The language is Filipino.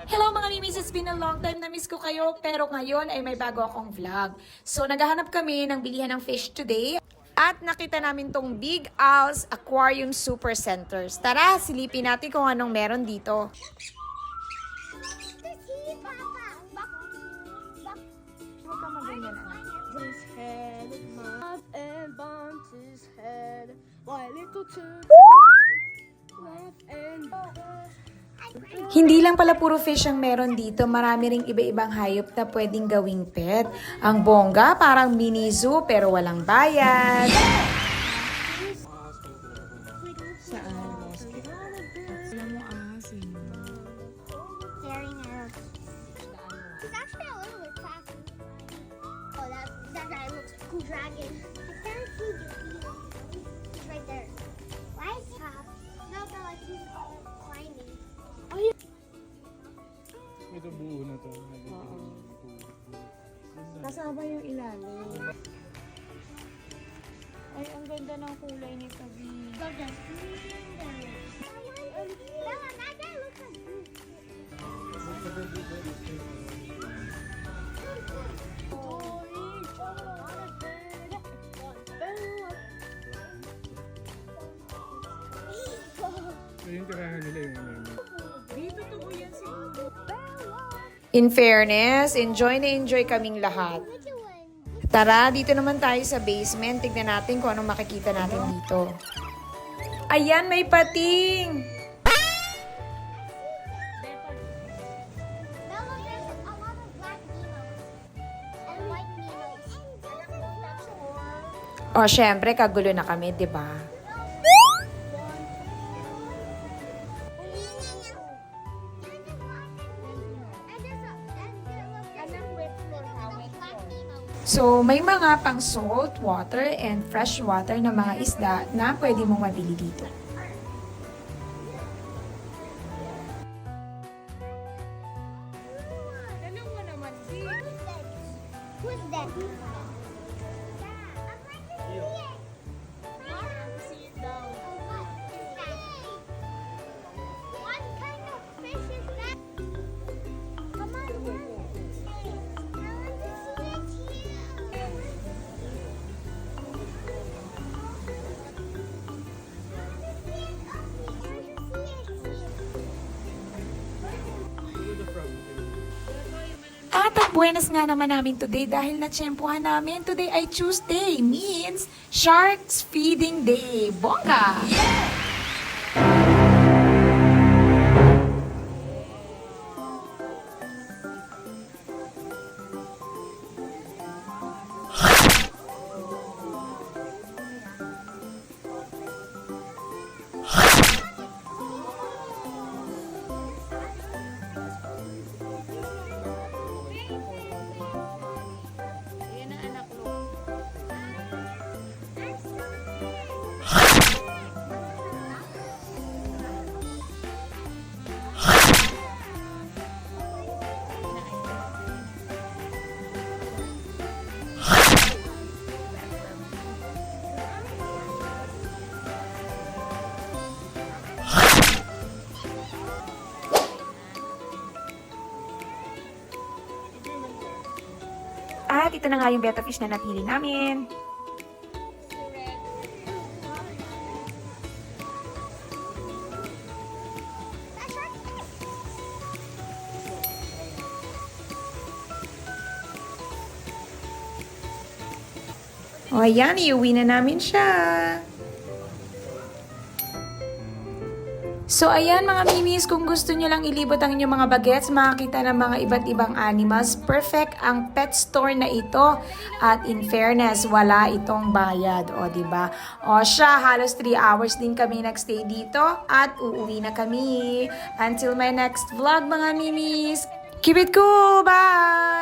Hello mga mimis, it's been a long time na miss ko kayo pero ngayon ay may bago akong vlog. So naghahanap kami ng bilihan ng fish today at nakita namin tong Big Al's Aquarium Super Centers. Tara, silipin natin kung anong meron dito. Huwag ka maganyan, anak. His head, mouth and bumped his head. Why little children laugh and Hindi lang pala puro fish ang meron dito, marami ring iba-ibang hayop na pwedeng gawing pet. Ang bongga, parang mini zoo pero walang bayad. Saan? Alam mo asin. Staring at us. He's actually a little bit faster. Oh, that guy looks like a dragon. I can't see the feet. He's right there. Why is he up? No, but like he's climbing. Ito buo na to. Kasama yung ilalim. Ay, ang ganda ng kulay nito, B. So just Bella, that guy looks like you. So yung tirahan nila yung ano. In fairness, enjoy na enjoy kaming lahat. Tara, dito naman tayo sa basement. Tignan natin kung anong makikita natin dito. Ayan, may pating! Bella, there's a lot of black Nemos and white Nemos. O, syempre, kagulo na kami, di ba? So, may mga pang salt water and fresh water na mga isda na pwede mong mabili dito. Who's that? I'm like to see it. See it now. What kind of fish is that? Come on, look. I want to see it too. At ang buenas nga naman namin today dahil natsyempohan namin. Today ay Tuesday, means Sharks Feeding Day. Bongga! At ito na nga yung betta fish na napili namin. O ayan, iuwi na namin siya. So ayan mga mimis, kung gusto nyo lang ilibot ang inyong mga bagets, makakita ng mga iba't ibang animals, perfect ang pet store na ito. At in fairness, wala itong bayad, o diba? O siya, halos 3 hours din kami nagstay dito at uuwi na kami. Until my next vlog mga mimis, keep it cool, bye!